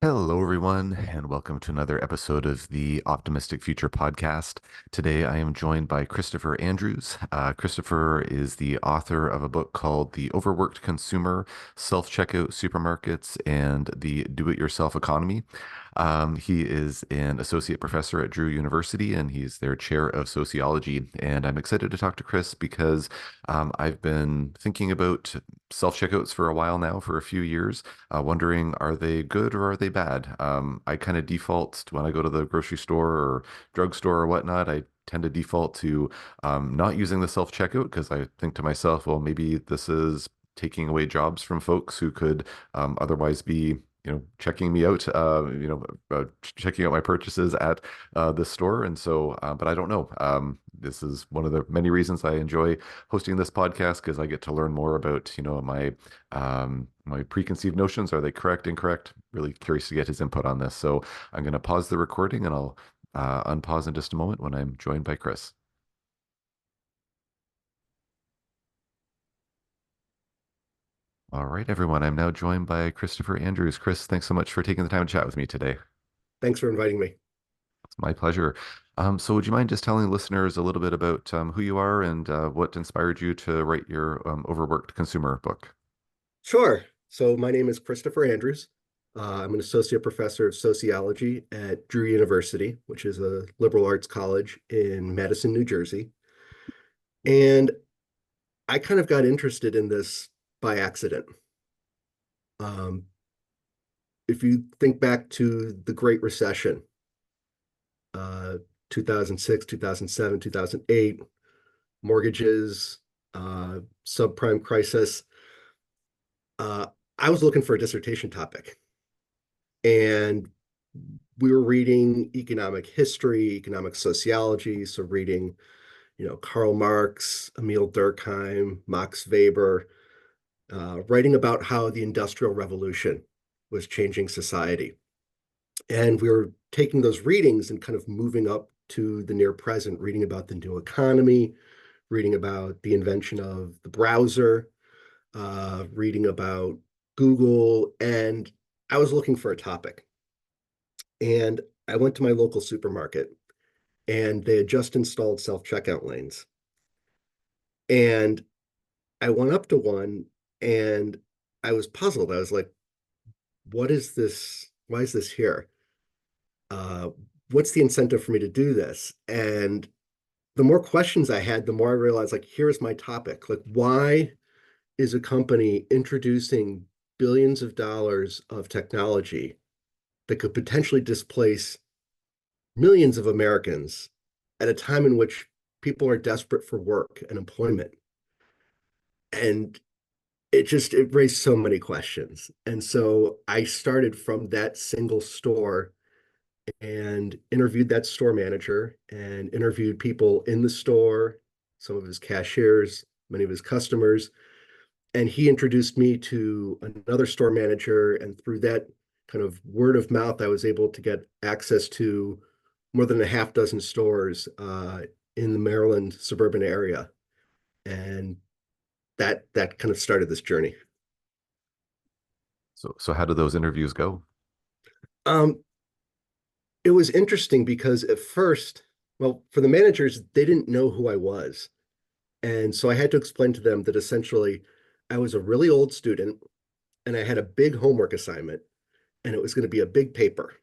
Hello, everyone, and welcome to another episode of the Optimistic Future podcast. Today, I am joined by Christopher Andrews. Christopher is the author of a book called The Overworked Consumer, Self-Checkout Supermarkets, and the Do-It-Yourself Economy. He is an associate professor at Drew University, and he's their chair of sociology. And I'm excited to talk to Chris because I've been thinking about self-checkouts for a while now, for a few years, wondering are they good or are they bad? I kind of default when I go to the grocery store or drugstore or whatnot. I tend to default to not using the self-checkout because I think to myself, well, maybe this is taking away jobs from folks who could otherwise be, checking me out, checking out my purchases at this store. And so, but I don't know. This is one of the many reasons I enjoy hosting this podcast because I get to learn more about, my preconceived notions. Are they correct, incorrect? Really curious to get his input on this. So I'm going to pause the recording and I'll unpause in just a moment when I'm joined by Chris. All right, everyone. I'm now joined by Christopher Andrews. Chris, thanks so much for taking the time to chat with me today. Thanks for inviting me. It's my pleasure. So would you mind just telling listeners a little bit about who you are and what inspired you to write your Overworked Consumer book? Sure. So my name is Christopher Andrews. I'm an associate professor of sociology at Drew University, which is a liberal arts college in Madison, New Jersey. And I kind of got interested in this by accident. Um, if you think back to the Great Recession, uh, 2006, 2007, 2008, mortgages, subprime crisis, uh, I was looking for a dissertation topic. And we were reading economic history, economic sociology, so reading, Karl Marx, Emil Durkheim, Max Weber, writing about how the Industrial Revolution was changing society. And we were taking those readings and kind of moving up to the near present, reading about the new economy, reading about the invention of the browser, reading about Google, and I was looking for a topic. And I went to my local supermarket and they had just installed self-checkout lanes. And I went up to one and I was puzzled. I was like, what is this? Why is this here? Uh, what's the incentive for me to do this? And the more questions I had, the more I realized, like, here's my topic. Like, why is a company introducing billions of dollars of technology that could potentially displace millions of Americans at a time in which people are desperate for work and employment? And it raised so many questions. And so I started from that single store and interviewed that store manager and interviewed people in the store, some of his cashiers, many of his customers. And he introduced me to another store manager. And through that kind of word of mouth, I was able to get access to more than a half dozen stores in the Maryland suburban area. And that kind of started this journey. So how did those interviews go? Um, it was interesting because at first, well, for the managers, they didn't know who I was. And so I had to explain to them that essentially I was a really old student and I had a big homework assignment and it was going to be a big paper.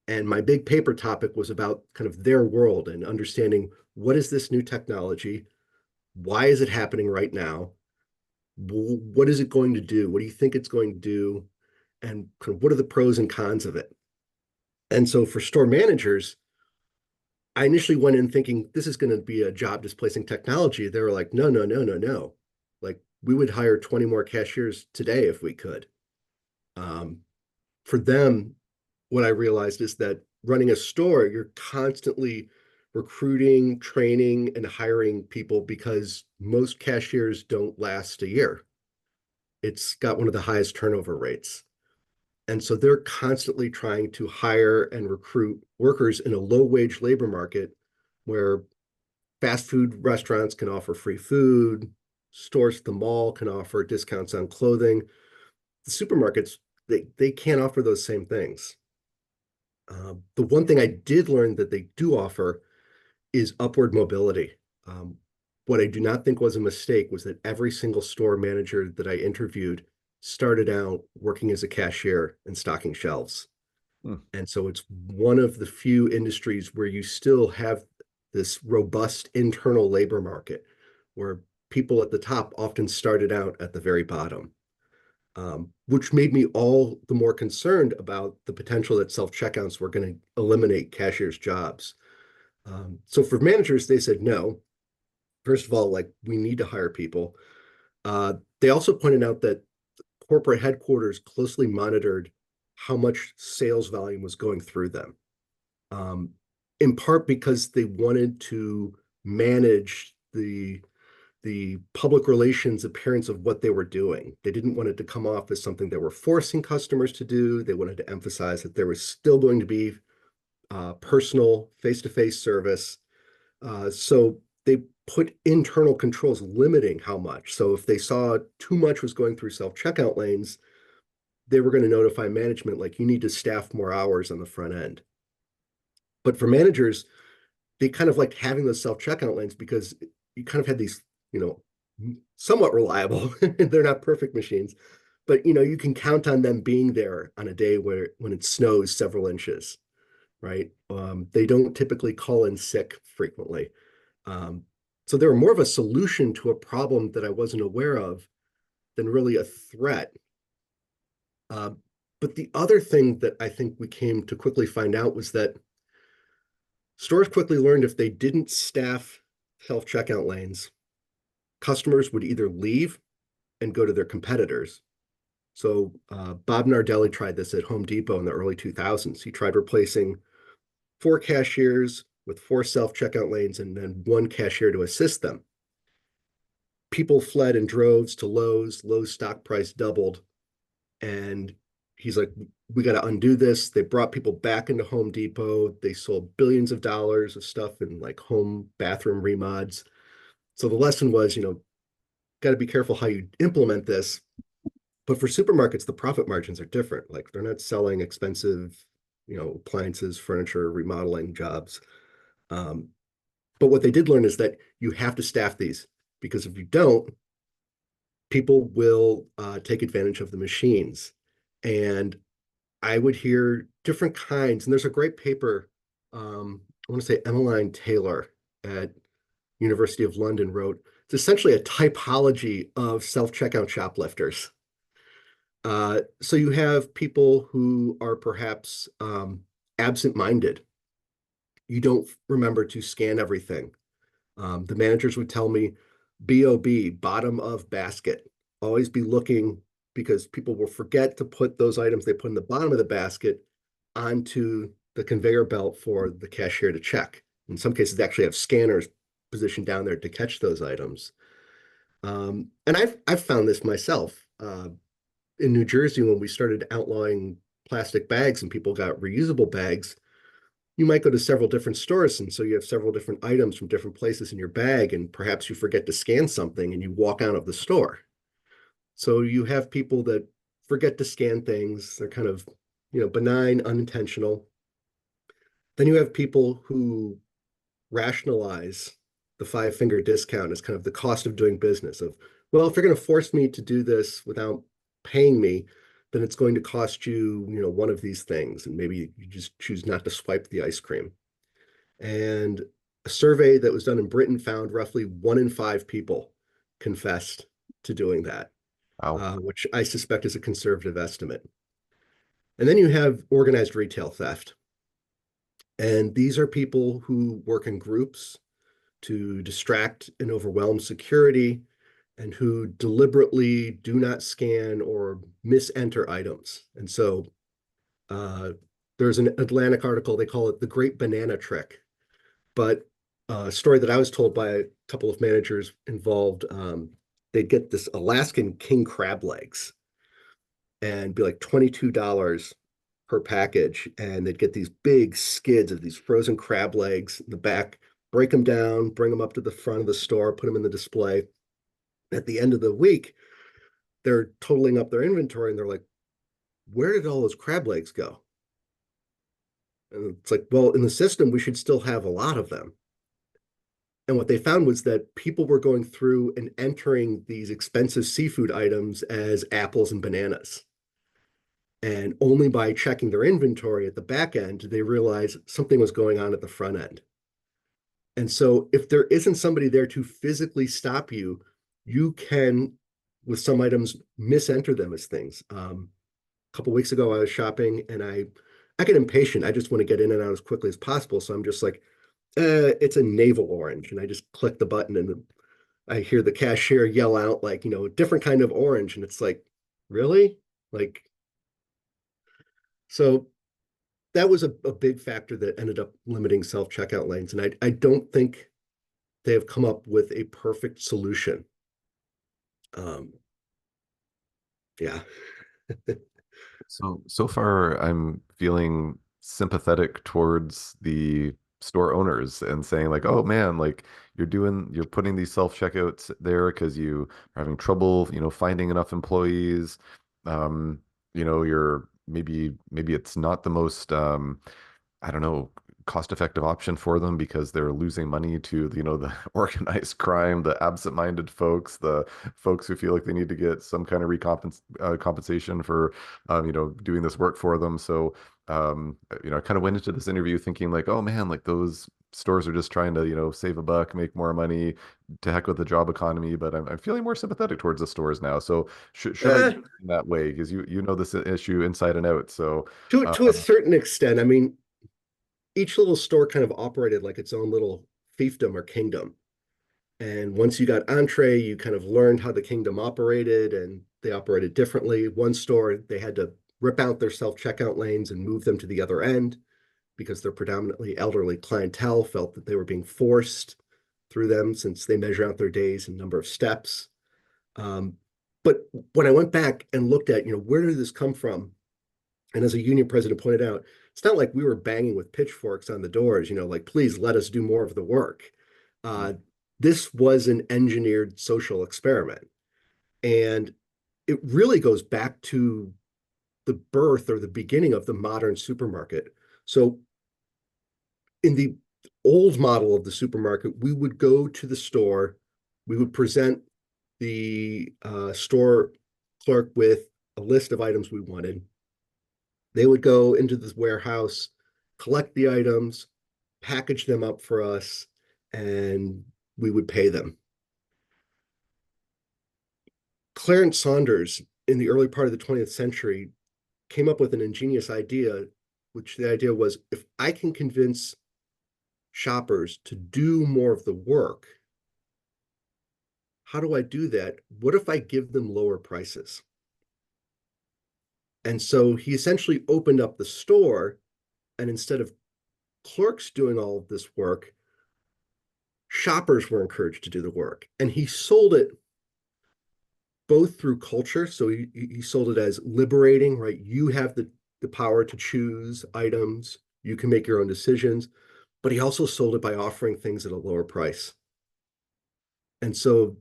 And my big paper topic was about kind of their world and understanding what is this new technology? Why is it happening right now? What is it going to do? What do you think it's going to do? And kind of what are the pros and cons of it? And so for store managers, I initially went in thinking this is going to be a job displacing technology. They were like, no, no, no, no, no. Like we would hire 20 more cashiers today if we could. Um, for them, what I realized is that running a store, you're constantly recruiting, training, and hiring people because most cashiers don't last a year. It's got one of the highest turnover rates. And so they're constantly trying to hire and recruit workers in a low wage labor market where fast food restaurants can offer free food, stores at the mall can offer discounts on clothing. The supermarkets They can't offer those same things. The one thing I did learn that they do offer is upward mobility. Um, what I do not think was a mistake was that every single store manager that I interviewed started out working as a cashier and stocking shelves. Hmm. And so it's one of the few industries where you still have this robust internal labor market where people at the top often started out at the very bottom, which made me all the more concerned about the potential that self-checkouts were going to eliminate cashiers' jobs. So for managers, they said no. First of all, like we need to hire people. They also pointed out that corporate headquarters closely monitored how much sales volume was going through them, um, in part because they wanted to manage the public relations appearance of what they were doing. They didn't want it to come off as something they were forcing customers to do. They wanted to emphasize that there was still going to be personal face-to-face service. So they put internal controls limiting how much. So if they saw too much was going through self-checkout lanes, they were going to notify management like you need to staff more hours on the front end. But for managers, they kind of liked having those self-checkout lanes because you kind of had these, you know, somewhat reliable. They're not perfect machines, but you can count on them being there on a day where when it snows several inches, right? They don't typically call in sick frequently. Um, so they were more of a solution to a problem that I wasn't aware of than really a threat. Uh, but the other thing that I think we came to quickly find out was that stores quickly learned if they didn't staff self-checkout lanes, customers would either leave and go to their competitors. So Bob Nardelli tried this at Home Depot in the early 2000s. He tried replacing four cashiers with four self-checkout lanes and then one cashier to assist them. People fled in droves to Lowe's. Lowe's stock price doubled. And he's like, we got to undo this. They brought people back into Home Depot. They sold billions of dollars of stuff in like home bathroom remods. So the lesson was, got to be careful how you implement this. But for supermarkets, the profit margins are different. Like they're not selling expensive, appliances, furniture, remodeling jobs. Um, but what they did learn is that you have to staff these because if you don't, people will take advantage of the machines. And I would hear different kinds. And there's a great paper, I want to say Emmeline Taylor at University of London wrote. It's essentially a typology of self-checkout shoplifters. So you have people who are perhaps absent-minded. You don't remember to scan everything. The managers would tell me, BOB, bottom of basket. Always be looking because people will forget to put those items they put in the bottom of the basket onto the conveyor belt for the cashier to check. In some cases, they actually have scanners positioned down there to catch those items. And I've found this myself. In New Jersey, when we started outlawing plastic bags and people got reusable bags, you might go to several different stores. And so you have several different items from different places in your bag, and perhaps you forget to scan something and you walk out of the store. So you have people that forget to scan things. They're kind of, benign, unintentional. Then you have people who rationalize the five-finger discount as kind of the cost of doing business of, well, if you're going to force me to do this without paying me, then it's going to cost you, one of these things. And maybe you just choose not to swipe the ice cream. And a survey that was done in Britain found roughly 1 in 5 people confessed to doing that, Wow. which I suspect is a conservative estimate. And then you have organized retail theft. And these are people who work in groups to distract and overwhelm security and who deliberately do not scan or misenter items. And so uh, there's an Atlantic article, they call it the Great Banana Trick. But a story that I was told by a couple of managers involved, they'd get this Alaskan king crab legs and be like $22 per package. And they'd get these big skids of these frozen crab legs in the back, break them down, bring them up to the front of the store, put them in the display. At the end of the week, they're totaling up their inventory and they're like, where did all those crab legs go? And it's like, well, in the system, we should still have a lot of them. And what they found was that people were going through and entering these expensive seafood items as apples and bananas. And only by checking their inventory at the back end did they realize something was going on at the front end. And so if there isn't somebody there to physically stop you, you can, with some items, misenter them as things. A couple of weeks ago, I was shopping and I get impatient. I just want to get in and out as quickly as possible. So I'm just like, it's a navel orange. And I just click the button and I hear the cashier yell out like, a different kind of orange. And it's like, really? Like, so that was a big factor that ended up limiting self-checkout lanes. And I don't think they have come up with a perfect solution. Um, yeah. So far, I'm feeling sympathetic towards the store owners and saying like, oh man, like you're putting these self-checkouts there because you are having trouble, finding enough employees. Um, you're maybe it's not the most I don't know, cost-effective option for them because they're losing money to, the organized crime, the absent-minded folks, the folks who feel like they need to get some kind of compensation for, doing this work for them. So, I kind of went into this interview thinking like, oh man, like those stores are just trying to, save a buck, make more money, to heck with the job economy. But I'm feeling more sympathetic towards the stores now. So should I Eh, be in that way? Because you know this issue inside and out. So. to a certain extent, I mean, each little store kind of operated like its own little fiefdom or kingdom. And once you got entree, you kind of learned how the kingdom operated, and they operated differently. One store, they had to rip out their self-checkout lanes and move them to the other end because their predominantly elderly clientele felt that they were being forced through them since they measure out their days and number of steps. Um, but when I went back and looked at, where did this come from? And as a union president pointed out, it's not like we were banging with pitchforks on the doors, like, please let us do more of the work. Uh, this was an engineered social experiment. And it really goes back to the birth or the beginning of the modern supermarket. So in the old model of the supermarket, we would go to the store, we would present the store clerk with a list of items we wanted. They would go into this warehouse, collect the items, package them up for us, and we would pay them. Clarence Saunders, in the early part of the 20th century, came up with an ingenious idea, which the idea was if I can convince shoppers to do more of the work, how do I do that? What if I give them lower prices? And so he essentially opened up the store, and instead of clerks doing all of this work, shoppers were encouraged to do the work. And he sold it both through culture. So he sold it as liberating, right? You have the power to choose items, you can make your own decisions. But he also sold it by offering things at a lower price. And so,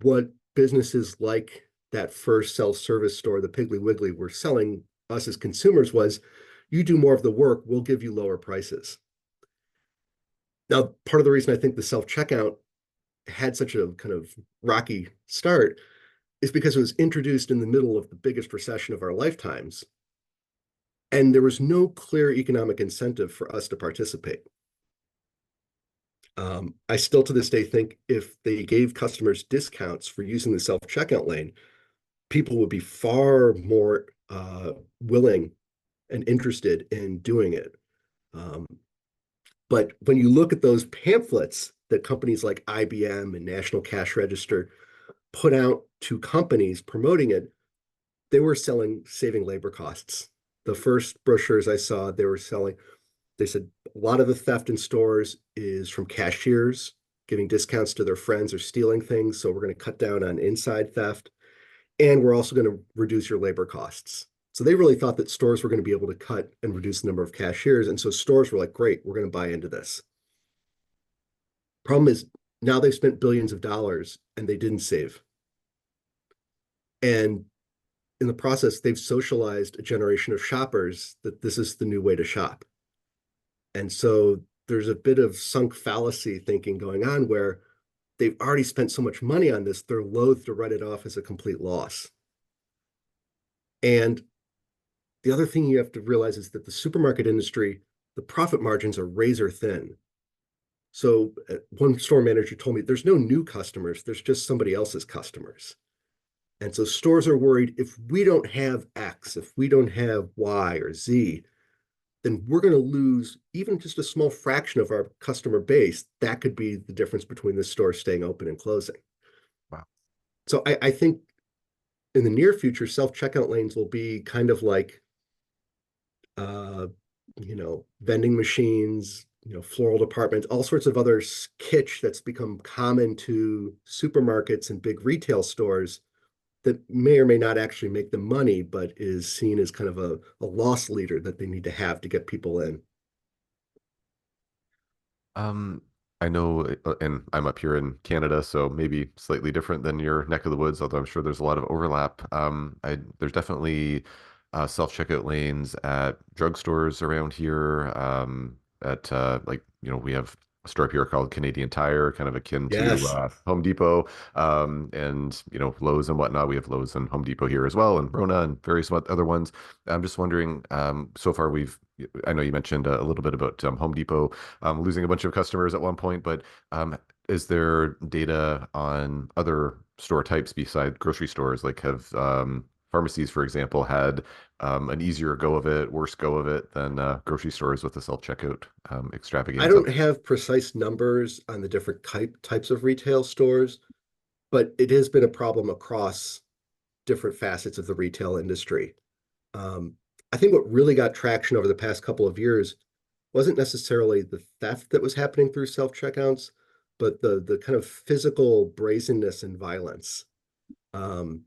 what businesses like that first self-service store, the Piggly Wiggly, were selling us as consumers was you do more of the work, we'll give you lower prices. Now, part of the reason I think the self-checkout had such a kind of rocky start is because it was introduced in the middle of the biggest recession of our lifetimes. And there was no clear economic incentive for us to participate. I still to this day think if they gave customers discounts for using the self-checkout lane, people would be far more willing and interested in doing it. Um, but when you look at those pamphlets that companies like IBM and National Cash Register put out to companies promoting it, they were saving labor costs. The first brochures I saw, they said a lot of the theft in stores is from cashiers giving discounts to their friends or stealing things. So we're going to cut down on inside theft. And we're also going to reduce your labor costs. So they really thought that stores were going to be able to cut and reduce the number of cashiers. And so stores were like, great, we're going to buy into this. Problem is now they've spent billions of dollars and they didn't save. And in the process, they've socialized a generation of shoppers that this is the new way to shop. And so there's a bit of sunk fallacy thinking going on where they've already spent so much money on this, they're loath to write it off as a complete loss. And the other thing you have to realize is that the supermarket industry, the profit margins are razor thin. So one store manager told me there's no new customers, there's just somebody else's customers. And so stores are worried if we don't have X, if we don't have Y or Z, then we're going to lose even just a small fraction of our customer base. That could be the difference between the store staying open and closing. Wow. So I think in the near future, self-checkout lanes will be kind of like, uh, vending machines, floral departments, all sorts of other kitsch that's become common to supermarkets and big retail stores that may or may not actually make them money, but is seen as kind of a loss leader that they need to have to get people in. Um, I know, and I'm up here in Canada, so maybe slightly different than your neck of the woods, although I'm sure there's a lot of overlap. There's definitely self-checkout lanes at drugstores around here. At like, we have a store up here called Canadian Tire, kind of akin to Yes. Home Depot, and Lowe's and whatnot. We have Lowe's and Home Depot here as well, and Rona and various other ones. I'm just wondering, so far I know you mentioned a little bit about Home Depot losing a bunch of customers at one point, but is there data on other store types beside grocery stores? Like have pharmacies, for example, had an easier go of it, worse go of it than grocery stores with the self-checkout I extravaganza? don't have precise numbers on the different types of retail stores, but it has been a problem across different facets of the retail industry. Um, I think what really got traction over the past couple of years wasn't necessarily the theft that was happening through self-checkouts, but the kind of physical brazenness and violence. Um,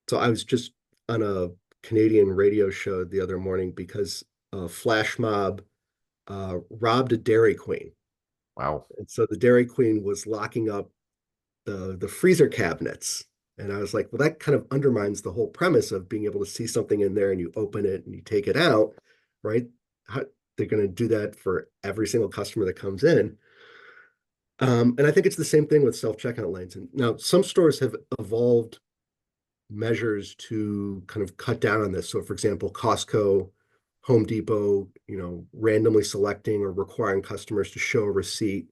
so I was just on a Canadian radio show the other morning because a flash mob robbed a Dairy Queen. Wow. And so the Dairy Queen was locking up the freezer cabinets. And I was like, well, that kind of undermines the whole premise of being able to see something in there and you open it and you take it out, right? How, they're going to do that for every single customer that comes in. And I think it's the same thing with self-checkout lanes. And now some stores have evolved measures to kind of cut down on this. So, for example, Costco, Home Depot, randomly selecting or requiring customers to show a receipt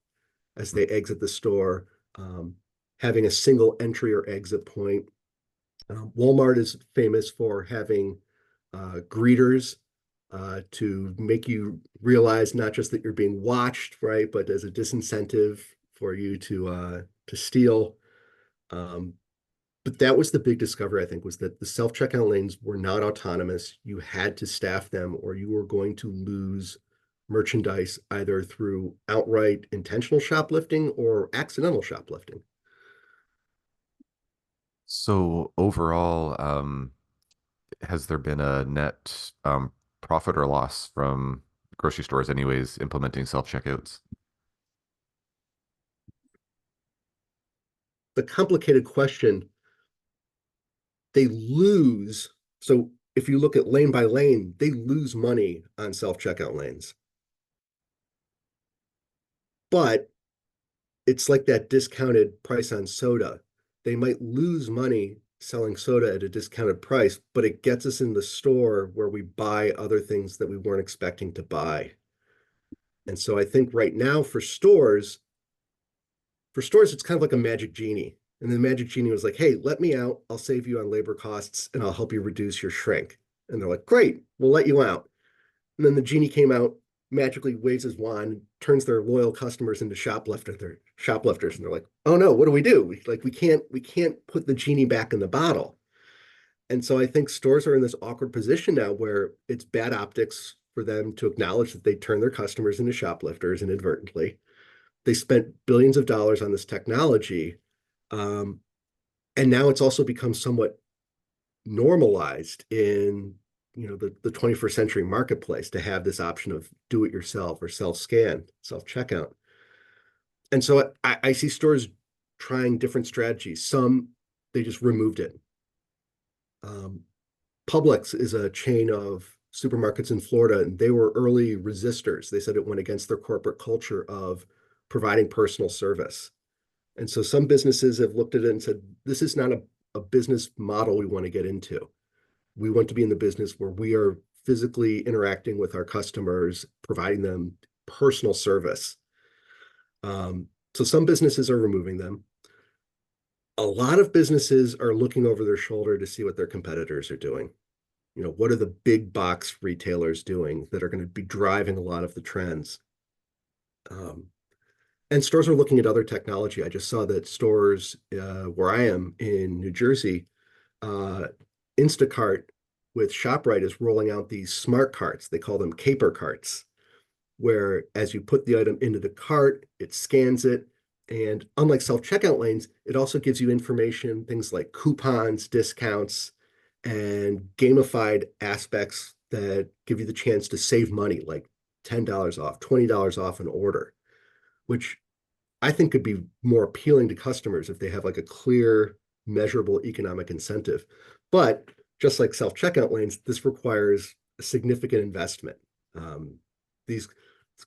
as they exit the store, um, having a single entry or exit point. Walmart is famous for having greeters to make you realize not just that you're being watched, right, but as a disincentive for you to steal. Um, but that was the big discovery, I think, was that the self-checkout lanes were not autonomous. You had to staff them, or you were going to lose merchandise either through outright intentional shoplifting or accidental shoplifting. So overall, has there been a net profit or loss from grocery stores anyways implementing self-checkouts? The complicated question, they lose. So if you look at lane by lane, they lose money on self-checkout lanes. But it's like that discounted price on soda. They might lose money selling soda at a discounted price, but it gets us in the store where we buy other things that we weren't expecting to buy. And so I think right now for stores, it's kind of like a magic genie. And the magic genie was like, hey, let me out. I'll save you on labor costs and I'll help you reduce your shrink. And they're like, great, we'll let you out. And then the genie came out, magically waves his wand, turns their loyal customers into shoplifters, and they're like, "Oh no, what do we do? We can't put the genie back in the bottle." And so I think stores are in this awkward position now where it's bad optics for them to acknowledge that they turn their customers into shoplifters inadvertently. They spent billions of dollars on this technology, um, and now it's also become somewhat normalized in the 21st century marketplace to have this option of do it yourself or self-scan, self-checkout. And so I see stores trying different strategies. Some they just removed it. Publix is a chain of supermarkets in Florida, and they were early resistors. They said it went against their corporate culture of providing personal service. And so some businesses have looked at it and said, this is not a business model we want to get into. We want to be in the business where we are physically interacting with our customers, providing them personal service. So some businesses are removing them. A lot of businesses are looking over their shoulder to see what their competitors are doing. What are the big box retailers doing that are going to be driving a lot of the trends? Um, and stores are looking at other technology. I just saw that stores where I am in New Jersey, uh, Instacart with ShopRite is rolling out these smart carts. They call them caper carts, where as you put the item into the cart, it scans it. And unlike self-checkout lanes, it also gives you information, things like coupons, discounts, and gamified aspects that give you the chance to save money, like $10 off, $20 off an order, which I think could be more appealing to customers if they have like a clear, measurable economic incentive. But just like self-checkout lanes, this requires a significant investment. These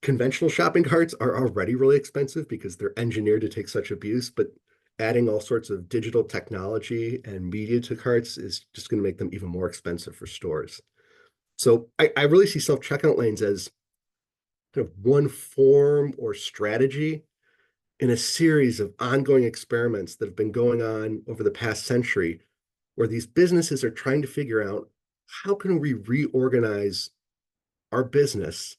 conventional shopping carts are already really expensive because they're engineered to take such abuse, but adding all sorts of digital technology and media to carts is just going to make them even more expensive for stores. So I really see self-checkout lanes as kind of one form or strategy in a series of ongoing experiments that have been going on over the past century, where these businesses are trying to figure out how can we reorganize our business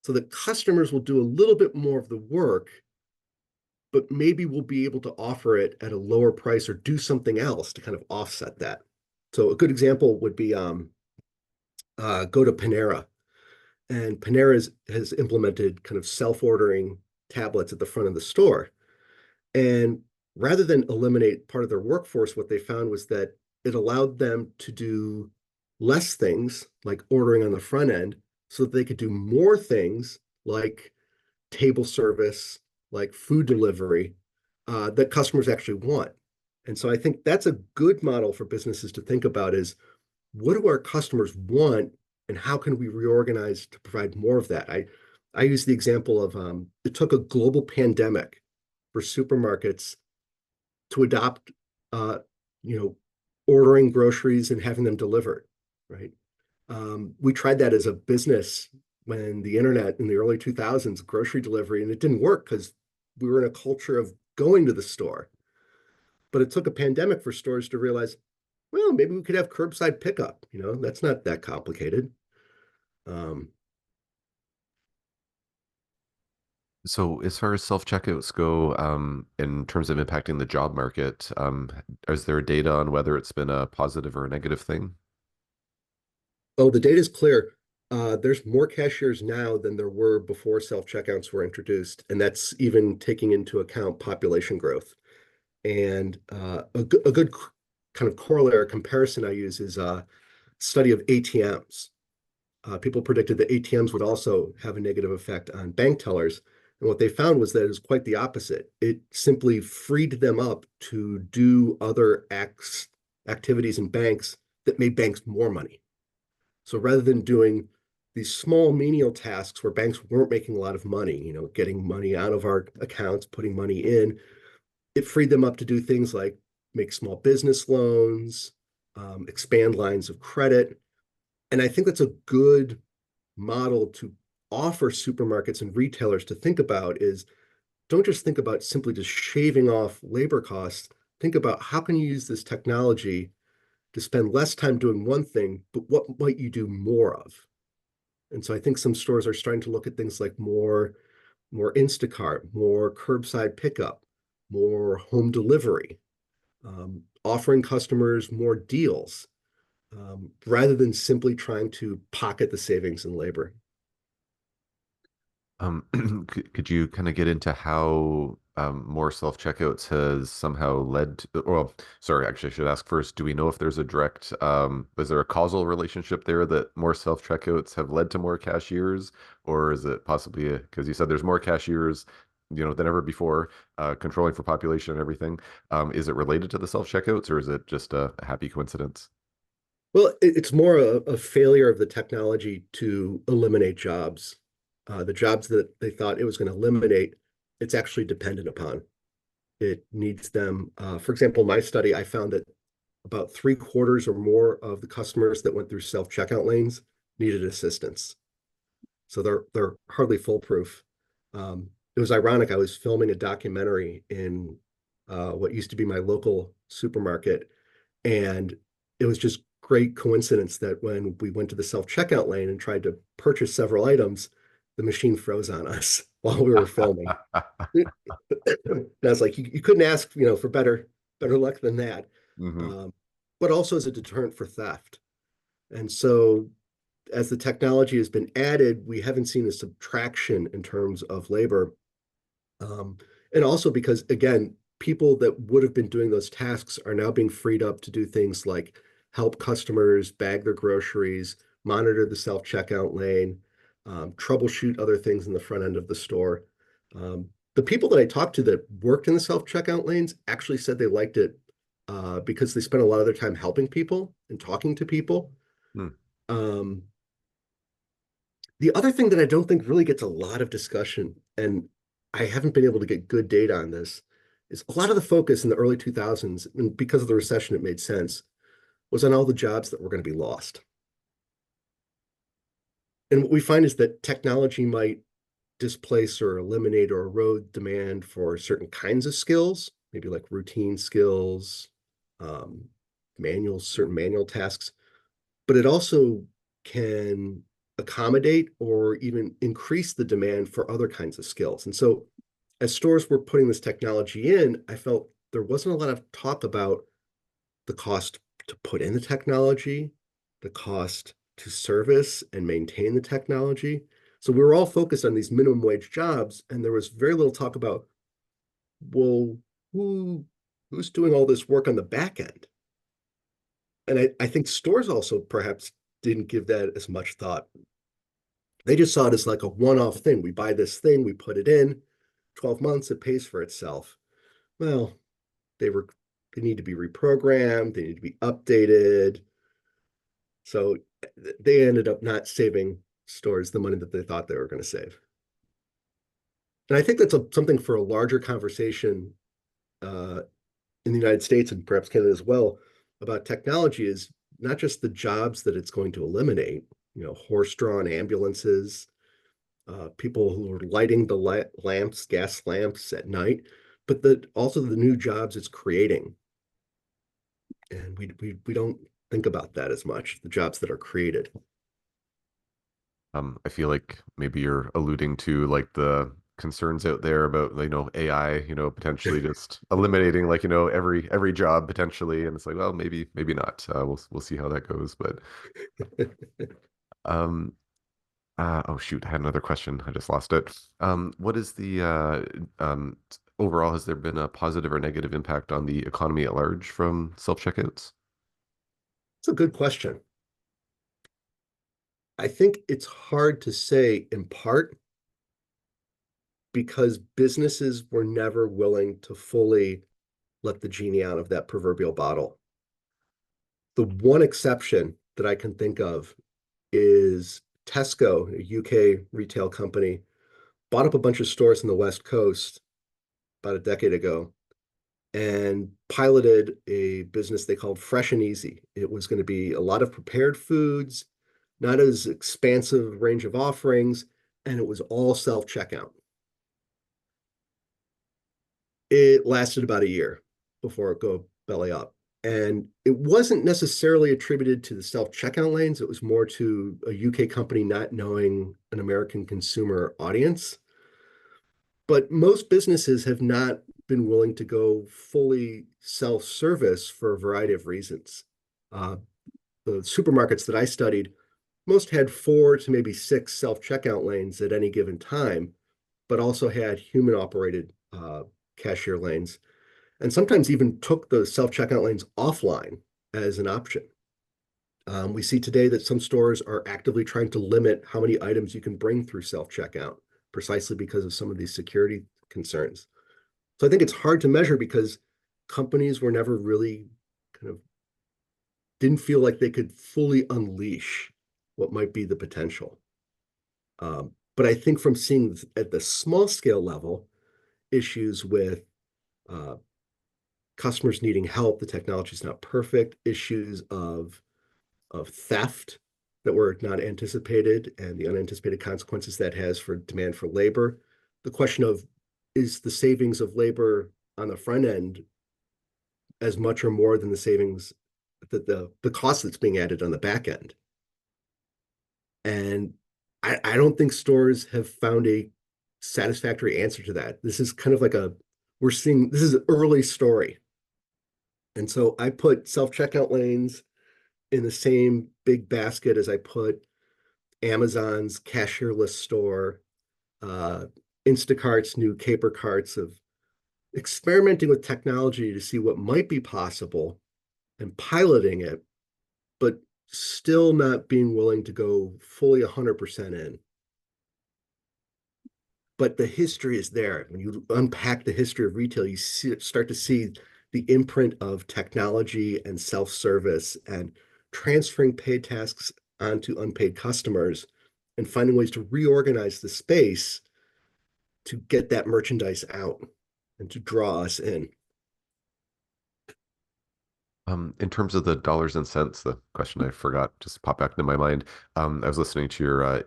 so that customers will do a little bit more of the work, but maybe we'll be able to offer it at a lower price or do something else to kind of offset that. So a good example would be go to Panera. And Panera has implemented kind of self-ordering tablets at the front of the store. And rather than eliminate part of their workforce, what they found was that it allowed them to do less things like ordering on the front end so that they could do more things like table service, like food delivery, that customers actually want. And so I think that's a good model for businesses to think about is what do our customers want and how can we reorganize to provide more of that? I use the example of it took a global pandemic for supermarkets to adopt, uh, you know, ordering groceries and having them delivered, right? We tried that as a business when the internet in the early 2000s, grocery delivery, and it didn't work because we were in a culture of going to the store. But it took a pandemic for stores to realize, well, maybe we could have curbside pickup. That's not that complicated. Um, So, as far as self-checkouts go, in terms of impacting the job market, is there data on whether it's been a positive or a negative thing? oh, the data is clear. There's more cashiers now than there were before self-checkouts were introduced, and that's even taking into account population growth. And a good kind of corollary comparison I use is a study of ATMs. People predicted that ATMs would also have a negative effect on bank tellers. And what they found was that it was quite the opposite. It simply freed them up to do other activities in banks that made banks more money. So rather than doing these small menial tasks where banks weren't making a lot of money, getting money out of our accounts, putting money in, it freed them up to do things like make small business loans, expand lines of credit. And I think that's a good model to offer supermarkets and retailers to think about is don't just think about simply just shaving off labor costs. Think about how can you use this technology to spend less time doing one thing, but what might you do more of? And so I think some stores are starting to look at things like more Instacart, more curbside pickup, more home delivery, offering customers more deals, rather than simply trying to pocket the savings in labor. Could you kind of get into how more self-checkouts has somehow led to, well, sorry, actually, I should ask first, do we know if there's a direct, is there a causal relationship there that more self-checkouts have led to more cashiers, or is it possibly, because you said there's more cashiers, than ever before, controlling for population and everything. Is it related to the self-checkouts, or is it just a happy coincidence? Well, it's more a failure of the technology to eliminate jobs. The jobs that they thought it was going to eliminate, it's actually dependent upon. It needs them. For example, in my study, I found that about three-quarters or more of the customers that went through self-checkout lanes needed assistance. So they're hardly foolproof. It was ironic. I was filming a documentary in what used to be my local supermarket, and it was just great coincidence that when we went to the self-checkout lane and tried to purchase several items, the machine froze on us while we were filming. And I was like, you couldn't ask, for better luck than that. Hmm. Um, but also as a deterrent for theft. And so as the technology has been added, we haven't seen a subtraction in terms of labor. Um, and also because, again, people that would have been doing those tasks are now being freed up to do things like help customers bag their groceries, monitor the self-checkout lane, troubleshoot other things in the front end of the store. The people that I talked to that worked in the self-checkout lanes actually said they liked it because they spent a lot of their time helping people and talking to people. Hmm. Um, the other thing that I don't think really gets a lot of discussion, and I haven't been able to get good data on this, is a lot of the focus in the early 2000s, and because of the recession, it made sense, was on all the jobs that were going to be lost. And what we find is that technology might displace or eliminate or erode demand for certain kinds of skills, maybe like routine skills, um, certain manual tasks, but it also can accommodate or even increase the demand for other kinds of skills. And so as stores were putting this technology in, I felt there wasn't a lot of talk about the cost to put in the technology, the cost to service and maintain the technology. So we were all focused on these minimum wage jobs, and there was very little talk about, well, who who's doing all this work on the back end? And I think stores also perhaps didn't give that as much thought. They just saw it as like a one-off thing. We buy this thing, we put it in, 12 months, it pays for itself. Well, they were they need to be reprogrammed, they need to be updated. So they ended up not saving stores the money that they thought they were going to save. And I think that's something for a larger conversation uh, in the United States and perhaps Canada as well about technology is not just the jobs that it's going to eliminate, horse-drawn ambulances, people who are lighting the lamps, gas lamps at night, but also the new jobs it's creating. And we don't think about that as much, the jobs that are created. I feel like maybe you're alluding to like the concerns out there about, AI, potentially just eliminating like, every job potentially. And it's like, well, maybe not. We'll see how that goes. But um, oh shoot, I had another question. I just lost it. What is the overall, has there been a positive or negative impact on the economy at large from self-checkouts? It's a good question. I think it's hard to say in part because businesses were never willing to fully let the genie out of that proverbial bottle. The one exception that I can think of is Tesco, a UK retail company, bought up a bunch of stores in the West Coast about a decade ago and piloted a business they called Fresh and Easy. It was going to be a lot of prepared foods, not as expansive range of offerings, and it was all self-checkout. It lasted about a year before it go belly up. And it wasn't necessarily attributed to the self-checkout lanes. It was more to a UK company not knowing an American consumer audience. But most businesses have not been willing to go fully self-service for a variety of reasons. Uh, the supermarkets that I studied, most had 4 to maybe 6 self-checkout lanes at any given time, but also had human-operated cashier lanes, and sometimes even took the self-checkout lanes offline as an option. We see today that some stores are actively trying to limit how many items you can bring through self-checkout, precisely because of some of these security concerns. So I think it's hard to measure because companies were never really kind of didn't feel like they could fully unleash what might be the potential. But I think from seeing at the small scale level issues with uh, customers needing help, the technology is not perfect, issues of theft that were not anticipated and the unanticipated consequences that has for demand for labor. The question of, is the savings of labor on the front end as much or more than the savings that the cost that's being added on the back end? And I don't think stores have found a satisfactory answer to that. This is kind of like we're seeing this is an early story. And so I put self-checkout lanes in the same big basket as I put Amazon's cashierless store, uh, Instacart's new caper carts, of experimenting with technology to see what might be possible and piloting it, but still not being willing to go fully 100% in. But the history is there. When you unpack the history of retail, you start to see the imprint of technology and self-service and transferring paid tasks onto unpaid customers and finding ways to reorganize the space to get that merchandise out and to draw us in. In terms of the dollars and cents, the question I forgot just popped back into my mind. I was listening to your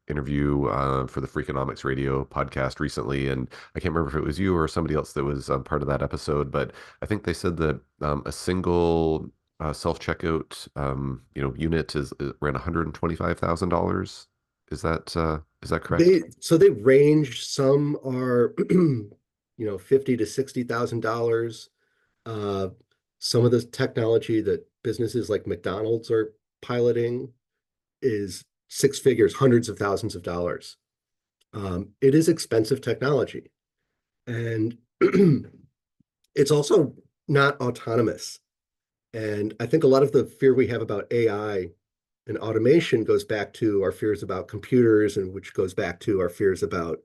interview for the Freakonomics Radio podcast recently, and I can't remember if it was you or somebody else that was part of that episode, but I think they said that a single self-checkout unit is around $125,000. Is that correct? They range. Some are, $50 to $60,000. Uh, some of the technology that businesses like McDonald's are piloting is six figures, hundreds of thousands of dollars. It is expensive technology, and it's also not autonomous. And I think a lot of the fear we have about AI and automation goes back to our fears about computers, and which goes back to our fears about,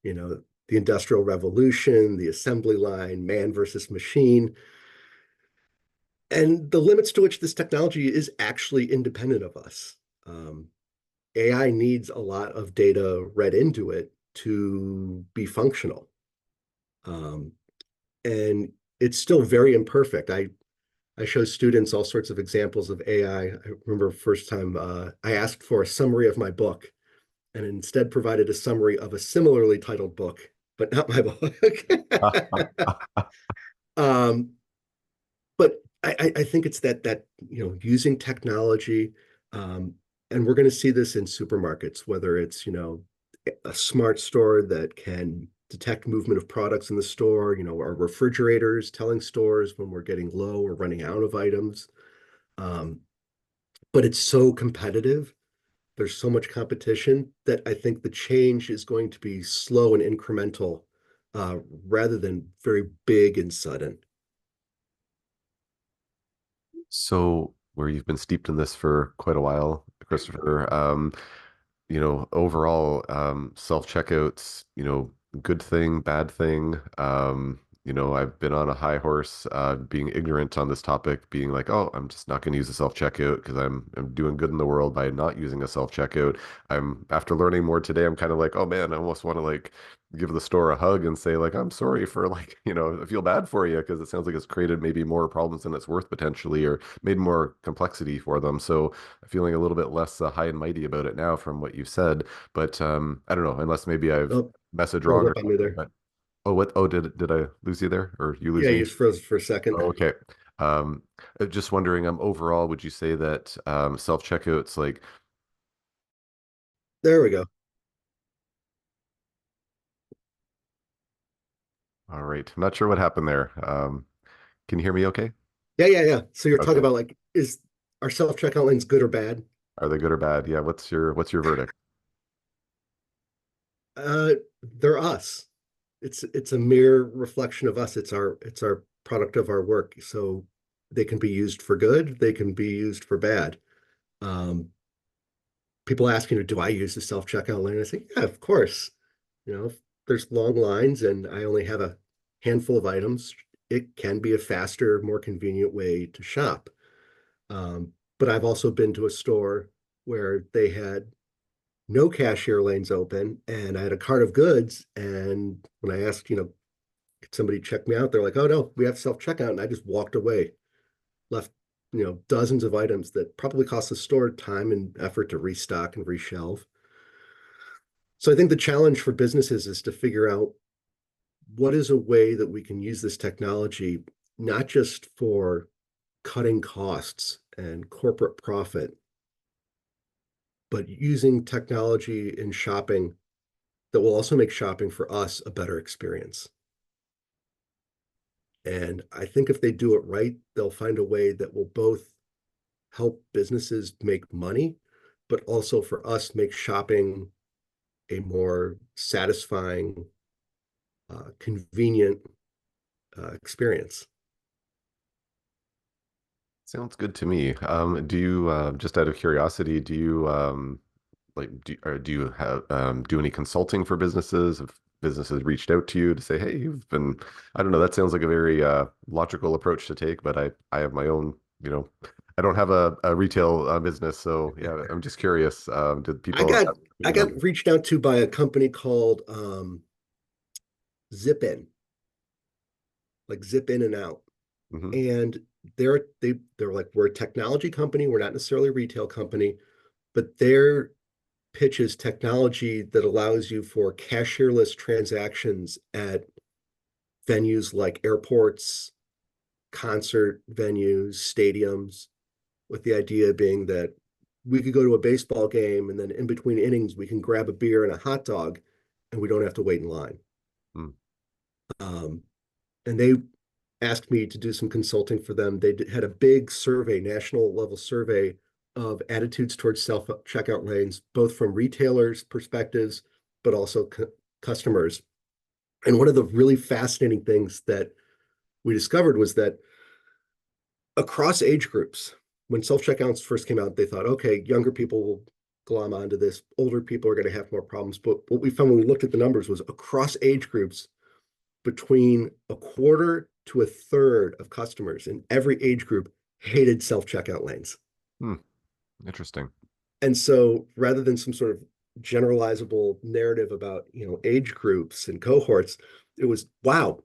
you know, the Industrial Revolution, the assembly line, man versus machine, and the limits to which this technology is actually independent of us. Um, AI needs a lot of data read into it to be functional. Um, and it's still very imperfect. I show students all sorts of examples of AI. I remember first time I asked for a summary of my book and instead provided a summary of a similarly titled book, but not my book. um, but I think it's that using technology, um, and we're going to see this in supermarkets, whether it's a smart store that can detect movement of products in the store, our refrigerators telling stores when we're getting low or running out of items. Um, but it's so competitive. There's so much competition that I think the change is going to be slow and incremental, rather than very big and sudden. So, where you've been steeped in this for quite a while, Christopher, overall, self-checkouts, good thing, bad thing. I've been on a high horse, being ignorant on this topic, being like, oh, I'm just not going to use a self-checkout because I'm doing good in the world by not using a self-checkout. After learning more today, I'm kind of like, oh man, I almost want to like give the store a hug and say like, I'm sorry for like, I feel bad for you because it sounds like it's created maybe more problems than it's worth potentially, or made more complexity for them. So feeling a little bit less high and mighty about it now from what you've said. But I don't know, unless maybe I've Oh, messaged froze wrong or up on me something. there. But oh, what? Oh, did I lose you there, or you lose Yeah, you me? just froze for a second. Oh, okay. Um, just wondering, overall, would you say that self-checkouts, like, There we go. all right, I'm not sure what happened there. Can you hear me okay? Yeah. So you're talking Okay. about, like, is our self-checkout lanes good or bad? Are they good or bad? Yeah, what's your verdict? Uh, they're us. It's a mere reflection of us. It's our product of our work. So they can be used for good, they can be used for bad. Um, People ask, do I use the self-checkout lane? I say, yeah, of course. If there's long lines and I only have a handful of items, it can be a faster, more convenient way to shop. But I've also been to a store where they had no cashier lanes open, and I had a cart of goods. And when I asked, could somebody check me out? They're like, "Oh no, we have self-checkout." And I just walked away, left, dozens of items that probably cost the store time and effort to restock and reshelve. So I think the challenge for businesses is to figure out what is a way that we can use this technology, not just for cutting costs and corporate profit, but using technology in shopping that will also make shopping for us a better experience. And I think if they do it right, they'll find a way that will both help businesses make money, but also for us make shopping a more satisfying, convenient experience. Sounds good to me. Do you, just out of curiosity, do you do you have do any consulting for businesses? Have businesses reached out to you to say, "Hey, you've been," I don't know, that sounds like a very logical approach to take, but I have my own, I don't have a retail business, so yeah, I'm just curious. Did I people got have, I got reached out to by a company called Zip In, like Zip In and Out. mhm. And they're like, we're a technology company, we're not necessarily a retail company, but their pitch is technology that allows you for cashierless transactions at venues like airports, concert venues, stadiums, with the idea being that we could go to a baseball game and then in between innings we can grab a beer and a hot dog and we don't have to wait in line. Mm, Um, and they asked me to do some consulting for them. They had a big survey, national level survey of attitudes towards self checkout lanes, both from retailers' perspectives, but also customers. And one of the really fascinating things that we discovered was that across age groups, when self checkouts first came out, they thought, okay, younger people will glom onto this, older people are going to have more problems. But what we found when we looked at the numbers was across age groups, between a quarter to a third of customers in every age group hated self-checkout lanes. mm, interesting. And so rather than some sort of generalizable narrative about, age groups and cohorts, it was, wow,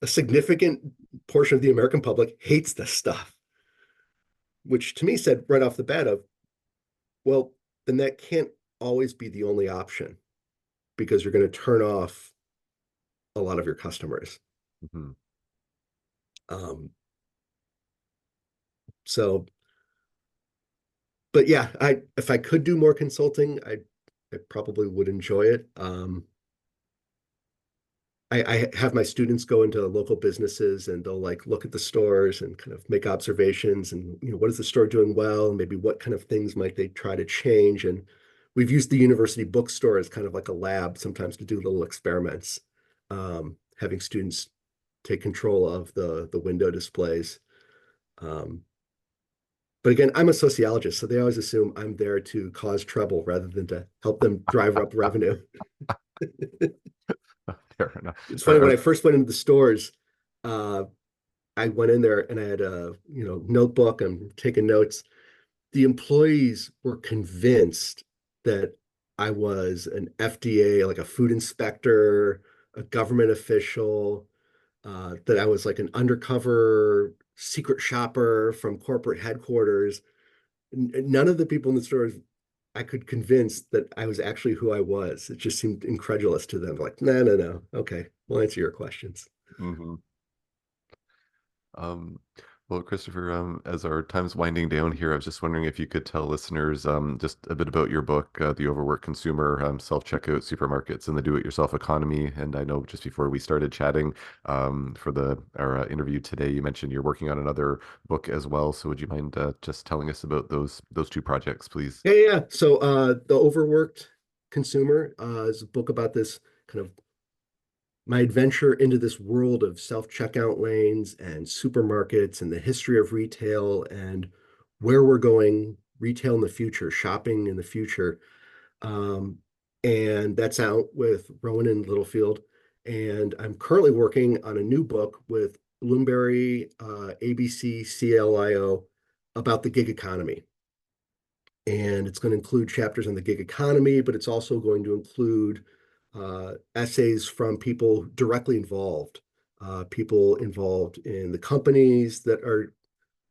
a significant portion of the American public hates this stuff, which to me said right off the bat of, well, then that can't always be the only option because you're going to turn off a lot of your customers. Mhm. Um, so but yeah, I if I could do more consulting, I probably would enjoy it. I have my students go into local businesses and they'll like look at the stores and kind of make observations and what is the store doing well and maybe what kind of things might they try to change. And we've used the university bookstore as kind of like a lab sometimes to do little experiments, having students take control of the window displays. Um, But again, I'm a sociologist, so they always assume I'm there to cause trouble rather than to help them drive up revenue. Fair enough. It's funny, Are, when I first went into the stores, uh, I went in there and I had a notebook. I'm taking notes. The employees were convinced that I was an FDA, like a food inspector, a government official, that I was like an undercover secret shopper from corporate headquarters. None of the people in the stores I could convince that I was actually who I was. It just seemed incredulous to them. Like, no, no, no. Okay, we'll answer your questions. mhm. Um, well, Christopher, as our time's winding down here, I was just wondering if you could tell listeners just a bit about your book, The Overworked Consumer, Self-Checkout Supermarkets and the Do-It-Yourself Economy. And I know just before we started chatting for our interview today, you mentioned you're working on another book as well. So would you mind just telling us about those two projects, please? Yeah, yeah, yeah. So The Overworked Consumer is a book about this kind of my adventure into this world of self-checkout lanes and supermarkets and the history of retail and where we're going retail in the future, shopping in the future. Um, and that's out with Rowan and Littlefield. And I'm currently working on a new book with Bloomberry, ABC, CLIO, about the gig economy. And it's going to include chapters on the gig economy, but it's also going to include essays from people directly involved, people involved in the companies that are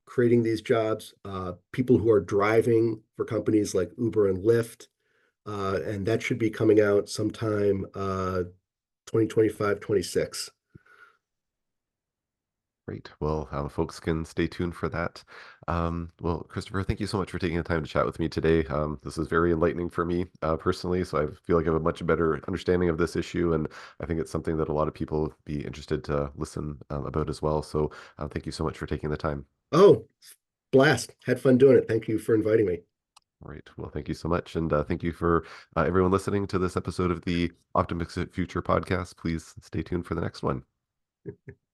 creating these jobs, people who are driving for companies like Uber and Lyft. And that should be coming out sometime 2025, 26. Great. Well, folks can stay tuned for that. Well, Christopher, thank you so much for taking the time to chat with me today. This is very enlightening for me personally, so I feel like I have a much better understanding of this issue, and I think it's something that a lot of people would be interested to listen about as well. So, thank you so much for taking the time. Oh, blast. Had fun doing it. Thank you for inviting me. All right. Well, thank you so much, and thank you for everyone listening to this episode of the Optimistic Future podcast. Please stay tuned for the next one.